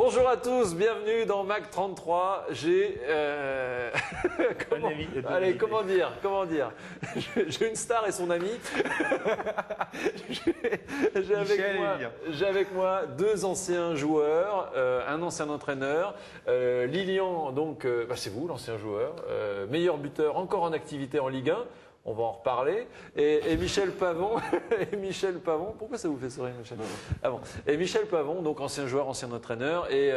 Bonjour à tous, bienvenue dans Mag 33. J'ai comment dire j'ai une star et son ami. J'ai avec moi deux anciens joueurs, un ancien entraîneur, Lilian, donc c'est vous l'ancien joueur, meilleur buteur encore en activité en Ligue 1. On va en reparler. Et Michel Pavon, pourquoi ça vous fait sourire, Michel? Ah bon. Et Michel Pavon, donc ancien joueur, ancien entraîneur, et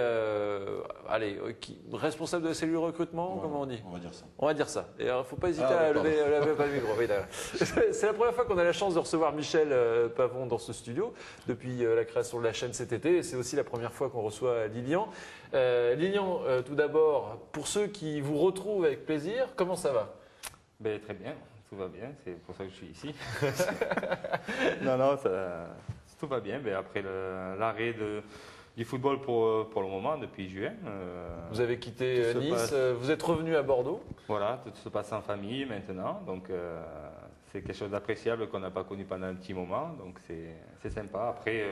responsable de la cellule recrutement, ouais, comment on dit? On va dire ça. On va dire ça. Et alors, faut pas hésiter à lever pas le micro. Oui, c'est la première fois qu'on a la chance de recevoir Michel Pavon dans ce studio, depuis la création de la chaîne cet été. Et c'est aussi la première fois qu'on reçoit Lilian. Lilian, tout d'abord, pour ceux qui vous retrouvent avec plaisir, comment ça va? Ben, très bien. Tout va bien, c'est pour ça que je suis ici. Non, tout va bien. Mais après l'arrêt du football pour le moment, depuis juin. Vous avez quitté Nice, vous êtes revenu à Bordeaux. Voilà, tout se passe en famille maintenant. Donc c'est quelque chose d'appréciable qu'on n'a pas connu pendant un petit moment. Donc c'est sympa. Après,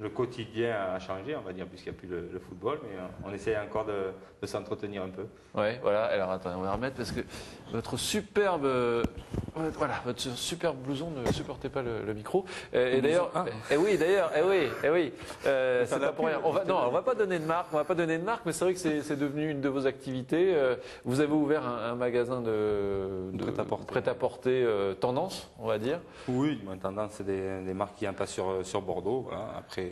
le quotidien a changé, on va dire, puisqu'il n'y a plus le football, mais on essaie encore de s'entretenir un peu. Oui, voilà. Alors attendez, on va remettre parce que votre superbe blouson ne supportait pas le micro. Et d'ailleurs, oui, c'est pas pour rien. On va pas donner de marque, mais c'est vrai que c'est devenu une de vos activités. Vous avez ouvert un magasin de prêt-à-porter tendance, on va dire. Oui, tendance, c'est des marques qui passent sur Bordeaux. Voilà. Après,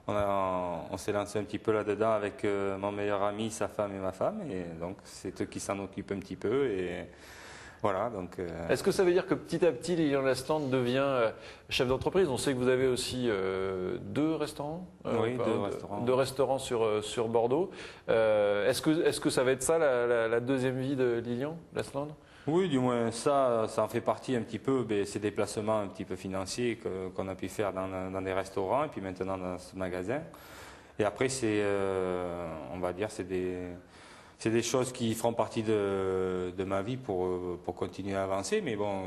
on s'est lancé un petit peu là-dedans avec mon meilleur ami, sa femme et ma femme, et donc c'est eux qui s'en occupent un petit peu. Et voilà, donc. Est-ce que ça veut dire que petit à petit, Lilian Lasland devient chef d'entreprise? On sait que vous avez aussi deux restaurants. Oui, deux restaurants. Deux restaurants sur Bordeaux. Est-ce que ça va être ça la deuxième vie de Lilian Lasland? Oui, du moins ça en fait partie un petit peu, ces déplacements un petit peu financiers qu'on a pu faire dans des restaurants et puis maintenant dans ce magasin. Et après, on va dire, c'est des choses qui feront partie de ma vie pour continuer à avancer. Mais bon,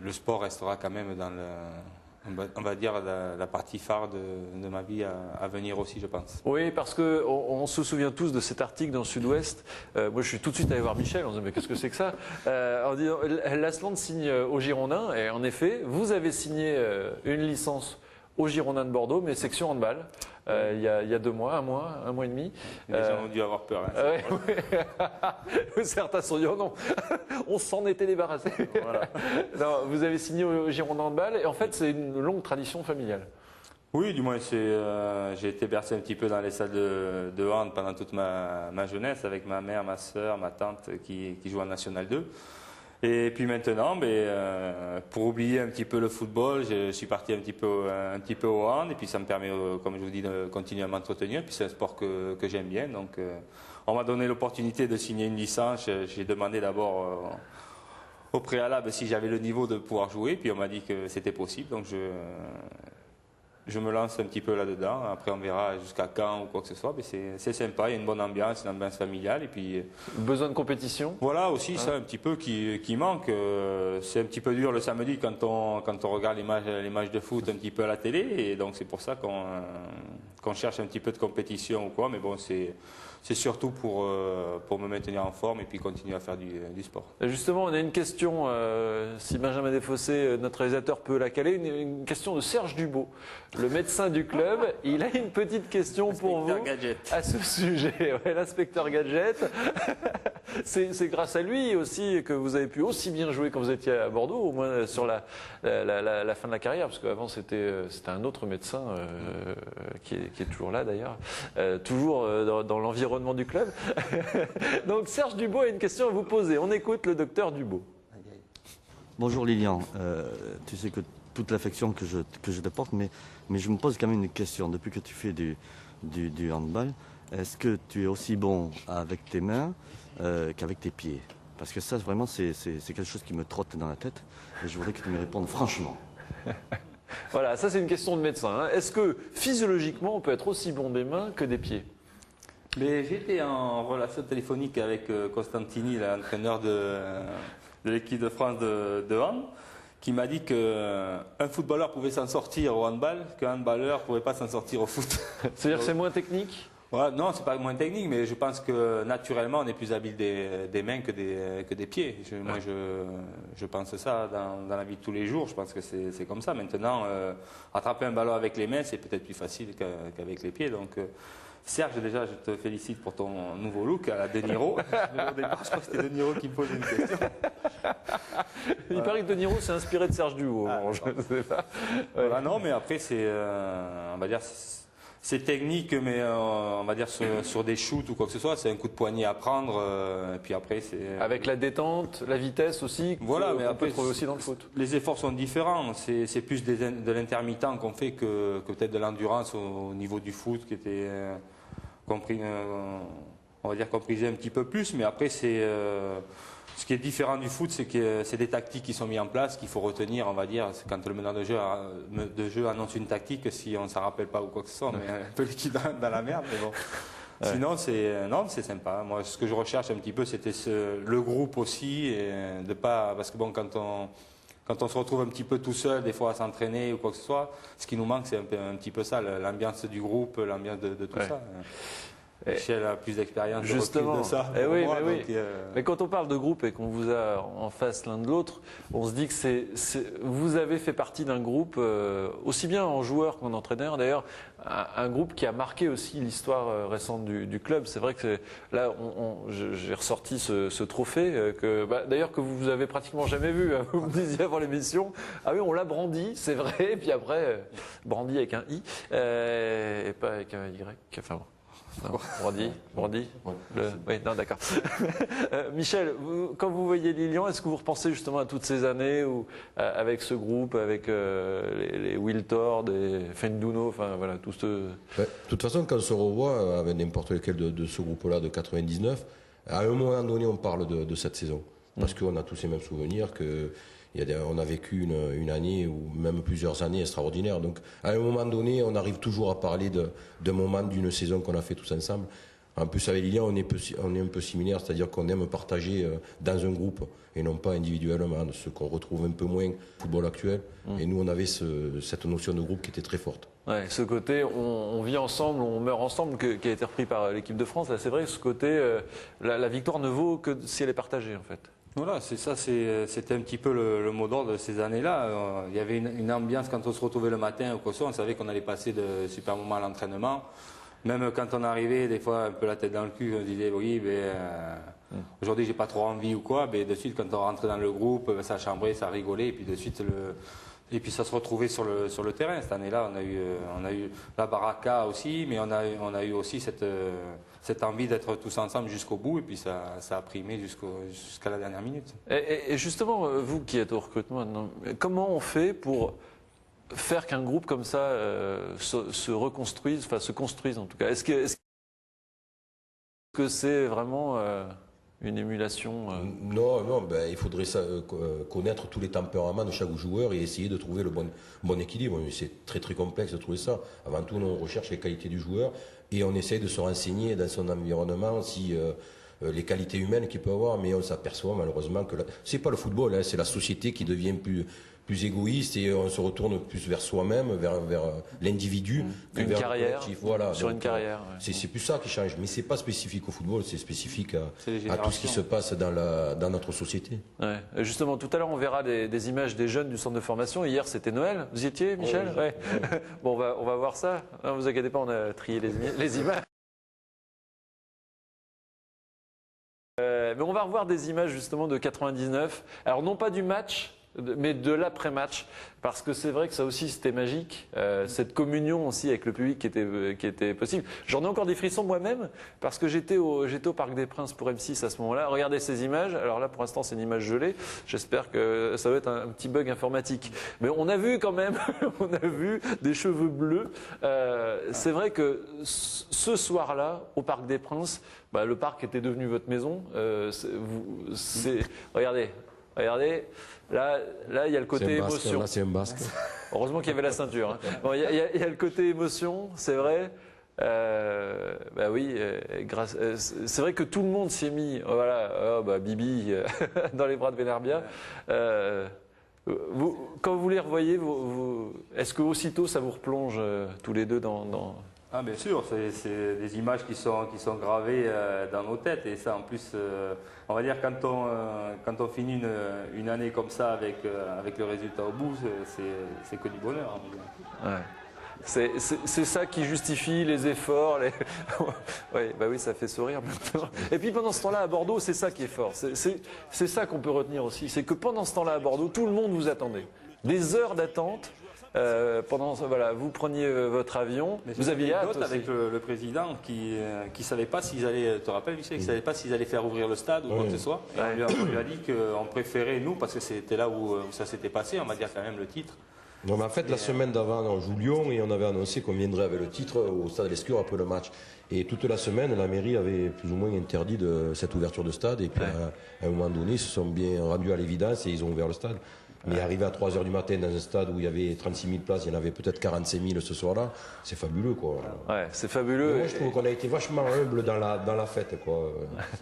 le sport restera quand même dans on va dire la partie phare de ma vie à venir aussi, je pense. Oui, parce que on se souvient tous de cet article dans Sud-Ouest. Moi, je suis tout de suite allé voir Michel. On se dit mais qu'est-ce que c'est que ça? En disant Lasland signe aux Girondins, et en effet, vous avez signé une licence aux Girondins de Bordeaux, mais section handball. Il y a 2 mois, un mois et demi. Les gens ont dû avoir peur. Hein, certains sont dit oh non, on s'en était débarrassé. Voilà. Non, vous avez signé aux Girondins handball, et en fait c'est une longue tradition familiale. Oui, du moins j'ai été bercé un petit peu dans les salles de hand pendant toute ma jeunesse avec ma mère, ma soeur, ma tante qui jouent en National 2. Et puis maintenant, pour oublier un petit peu le football, je suis parti un petit peu au hand, et puis ça me permet, comme je vous dis, de continuer à m'entretenir. Puis c'est un sport que j'aime bien, donc on m'a donné l'opportunité de signer une licence. J'ai demandé d'abord au préalable si j'avais le niveau de pouvoir jouer, puis on m'a dit que c'était possible, donc je me lance un petit peu là-dedans. Après, on verra jusqu'à quand ou quoi que ce soit. Mais c'est sympa, il y a une bonne ambiance, une ambiance familiale. Et puis, besoin de compétition? Voilà aussi, ça un petit peu qui manque. C'est un petit peu dur le samedi quand on regarde les matchs de foot un petit peu à la télé. Et donc, c'est pour ça qu'on cherche un petit peu de compétition ou quoi. Mais bon, c'est surtout pour me maintenir en forme et puis continuer à faire du sport. Justement, on a une question, si Benjamin Desfossés, notre réalisateur, peut la caler, une question de Serge Dubo, le médecin du club. Il a une petite question pour vous à ce sujet. Ouais, l'inspecteur Gadget. C'est grâce à lui aussi que vous avez pu aussi bien jouer quand vous étiez à Bordeaux, au moins sur la fin de la carrière, parce qu'avant c'était un autre médecin qui est toujours là d'ailleurs, toujours dans l'environnement du club. Donc Serge Dubo a une question à vous poser. On écoute le docteur Dubo. Bonjour Lilian, tu sais que toute l'affection que je te porte, mais je me pose quand même une question. Depuis que tu fais du handball, est-ce que tu es aussi bon avec tes mains qu'avec tes pieds? Parce que ça, vraiment, c'est quelque chose qui me trotte dans la tête, et je voudrais que tu me répondes franchement. Voilà, ça c'est une question de médecin. Hein. Est-ce que physiologiquement, on peut être aussi bon des mains que des pieds? J'étais en relation téléphonique avec Costantini, l'entraîneur de l'équipe de France de hand. qui m'a dit qu'un footballeur pouvait s'en sortir au handball, qu'un handballeur ne pouvait pas s'en sortir au foot. C'est-à-dire que c'est moins technique? Voilà, non, c'est pas moins technique, mais je pense que naturellement, on est plus habile des mains que des pieds. Moi, je pense ça dans la vie de tous les jours. Je pense que c'est comme ça. Maintenant, attraper un ballon avec les mains, c'est peut-être plus facile qu'avec les pieds. Donc, Serge, déjà, je te félicite pour ton nouveau look à la De Niro. Au départ, je crois que c'était De Niro qui me posait une question. Il paraît que De Niro s'est inspiré de Serge Duhaut. Je sais pas. Ouais. Voilà, non, mais après, on va dire, c'est technique, mais on va dire sur des shoots ou quoi que ce soit, c'est un coup de poignet à prendre. Et puis après, c'est avec la détente, la vitesse aussi. Voilà, mais on après, peut trouver aussi dans le foot. Les efforts sont différents. C'est plus de l'intermittent qu'on fait que peut-être de l'endurance au niveau du foot qui était compris, on va dire comprisé un petit peu plus. Mais après, ce qui est différent du foot, c'est que c'est des tactiques qui sont mises en place, qu'il faut retenir, on va dire. C'est quand le meneur de jeu annonce une tactique, si on ne s'en rappelle pas ou quoi que ce soit, mais un peu liquide dans la merde. Mais bon. Ouais. Sinon, c'est sympa. Moi, ce que je recherche un petit peu, c'était le groupe aussi, et de pas, parce que bon, quand on se retrouve un petit peu tout seul, des fois à s'entraîner ou quoi que ce soit, ce qui nous manque, c'est un petit peu ça, l'ambiance du groupe, l'ambiance de tout ça. Michel a plus d'expérience de ça. Oui. Mais quand on parle de groupe et qu'on vous a en face l'un de l'autre, on se dit que vous avez fait partie d'un groupe, aussi bien en joueur qu'en entraîneur. D'ailleurs, un groupe qui a marqué aussi l'histoire récente du club. C'est vrai que là, j'ai ressorti ce trophée, d'ailleurs que vous avez pratiquement jamais vu. Hein, vous me disiez avant l'émission. Ah oui, on l'a brandi, c'est vrai. Et puis après, brandi avec un I et pas avec un Y. Enfin bon. Non, Brandi. Oui, non, d'accord. Michel, quand vous voyez Lilian, est-ce que vous repensez justement à toutes ces années où, avec ce groupe, avec les Wiltord et Fenduno, enfin voilà, tout ce... De toute façon, quand on se revoit avec n'importe lequel de ce groupe-là de 99, à un moment donné, on parle de cette saison. Parce qu'on a tous ces mêmes souvenirs on a vécu une année ou même plusieurs années extraordinaires. Donc, à un moment donné, on arrive toujours à parler d'un moment d'une saison qu'on a fait tous ensemble. En plus, avec Lilian, on est un peu similaire, c'est-à-dire qu'on aime partager dans un groupe et non pas individuellement, ce qu'on retrouve un peu moins au football actuel. Et nous, on avait cette notion de groupe qui était très forte. Ouais, ce côté, on vit ensemble, on meurt ensemble, qui a été repris par l'équipe de France. Là, c'est vrai que ce côté, la victoire ne vaut que si elle est partagée, en fait. Voilà, c'est ça, c'était un petit peu le mot d'ordre de ces années-là. Il y avait une ambiance quand on se retrouvait le matin ou quoi que ce soit, on savait qu'on allait passer de super moments à l'entraînement. Même quand on arrivait, des fois un peu la tête dans le cul, on disait oui, aujourd'hui j'ai pas trop envie ou quoi, mais de suite quand on rentrait dans le groupe, ça chambrait, ça rigolait, et puis de suite et puis ça se retrouvait sur le terrain. Cette année-là, on a eu la baraka aussi, mais on a eu aussi cette envie d'être tous ensemble jusqu'au bout, et puis ça a primé jusqu'à la dernière minute. Et justement, vous qui êtes au recrutement, comment on fait pour faire qu'un groupe comme ça se reconstruise, enfin se construise en tout cas? Est-ce que c'est vraiment une émulation Non, il faudrait connaître tous les tempéraments de chaque joueur et essayer de trouver le bon équilibre. C'est très très complexe de trouver ça. Avant tout, on recherche les qualités du joueur et on essaye de se renseigner dans son environnement si les qualités humaines qu'il peut avoir, mais on s'aperçoit malheureusement que c'est pas le football, hein, c'est la société qui devient plus égoïste et on se retourne plus vers soi-même, vers l'individu que une vers carrière, le collectif. Voilà, sur une carrière. Ouais. C'est plus ça qui change, mais c'est pas spécifique au football, c'est spécifique à tout ce qui se passe dans notre société. Ouais. Justement, tout à l'heure, on verra des images des jeunes du centre de formation. Hier, c'était Noël. Vous y étiez, Michel? Ouais. Bon, on va voir ça. Ne vous inquiétez pas, on a trié les images. Mais on va revoir des images justement de 99. Alors non pas du match, mais de l'après-match, parce que c'est vrai que ça aussi c'était magique, cette communion aussi avec le public qui était possible. J'en ai encore des frissons moi-même, parce que j'étais au Parc des Princes pour M6 à ce moment-là. Regardez ces images, alors là pour l'instant c'est une image gelée, j'espère que ça va être un petit bug informatique. Mais on a vu quand même, on a vu des cheveux bleus. C'est vrai que ce soir-là, au Parc des Princes, le parc était devenu votre maison. Regardez, là, il y a le côté émotion. Là, c'est un basque. Heureusement qu'il y avait la ceinture. Hein. Bon, il y a le côté émotion, c'est vrai. C'est vrai que tout le monde s'y est mis. Bibi dans les bras de Vénerbia. Quand vous les revoyez, est-ce que aussitôt ça vous replonge tous les deux dans... Ah, bien sûr, c'est des images qui sont gravées dans nos têtes. Et ça, en plus, on va dire, quand on finit une année comme ça avec le résultat au bout, c'est que du bonheur. Ouais. C'est ça qui justifie les efforts. Ouais, bah oui, ça fait sourire maintenant. Et puis pendant ce temps-là à Bordeaux, c'est ça qui est fort. C'est ça qu'on peut retenir aussi. C'est que pendant ce temps-là à Bordeaux, tout le monde vous attendait. Des heures d'attente. Voilà, vous preniez votre avion, vous aviez hâte aussi. Avec le président qui savait pas s'ils allaient, te rappelles, Michel, qui savait pas s'ils allaient faire ouvrir le stade ou quoi que ce soit. Et on lui a dit qu'on préférait nous parce que c'était là où ça s'était passé, on va dire quand même le titre. Non, mais en fait, la semaine d'avant, on joue Lyon et on avait annoncé qu'on viendrait avec le titre au stade Lescure après le match. Et toute la semaine, la mairie avait plus ou moins interdit cette ouverture de stade. Et puis à un moment donné, ils se sont bien rendus à l'évidence et ils ont ouvert le stade. Mais arrivé à 3 h du matin dans un stade où il y avait 36 000 places, il y en avait peut-être 45 000 ce soir-là, c'est fabuleux, quoi. Ouais, c'est fabuleux. Moi, je trouve qu'on a été vachement humble dans la fête, quoi.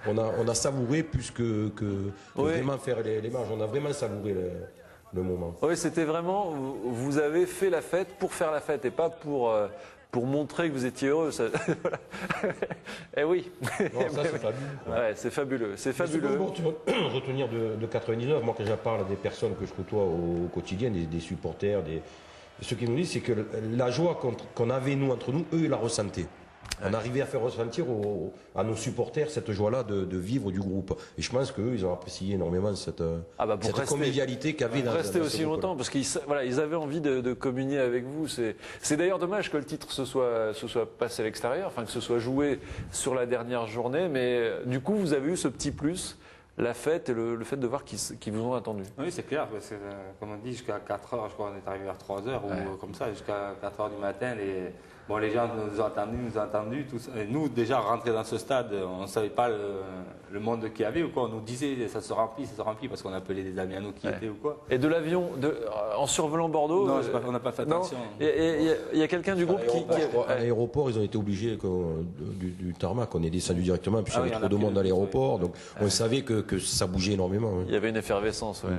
On a savouré plus que vraiment faire les matchs. On a vraiment savouré le moment. Oui, c'était vraiment, vous avez fait la fête pour faire la fête et pas pour montrer que vous étiez heureux. Ça, voilà. Eh oui. Non, ça, c'est fabuleux. Ouais, c'est fabuleux. C'est fabuleux. Ce qu'on peut retenir de 99, moi, quand j'en parle à des personnes que je côtoie au quotidien, des supporters, ceux qui nous disent, c'est que la joie qu'on avait, nous, entre nous, eux, ils la ressentaient. On arrivait à faire ressentir à nos supporters cette joie-là de vivre du groupe. Et je pense qu'eux, ils ont apprécié énormément cette convivialité qu'il y avait dans rester aussi longtemps, parce qu'ils avaient envie de communier avec vous. C'est d'ailleurs dommage que le titre se soit passé à l'extérieur, enfin que ce soit joué sur la dernière journée, mais du coup, vous avez eu ce petit plus. La fête et le fait de voir qu'ils vous ont attendu. Oui, c'est clair, parce que, comme on dit, jusqu'à 4 h, je crois qu'on est arrivé vers 3 h, ou comme ça, jusqu'à 4 h du matin, les gens nous ont entendus, tout ça. Et nous, déjà, rentrer dans ce stade, on ne savait pas le monde qu'il y avait ou quoi. On nous disait, ça se remplit, parce qu'on appelait des amis à nous qui étaient ou quoi. Et de l'avion, en survolant Bordeaux... Non, on n'a pas fait attention. Il y a quelqu'un du groupe qui... À l'aéroport, ils ont été obligés du tarmac. On est descendu directement, puis il y avait trop de monde à l'aéroport. Donc on savait que ça bougeait énormément. Il y avait une effervescence, ouais.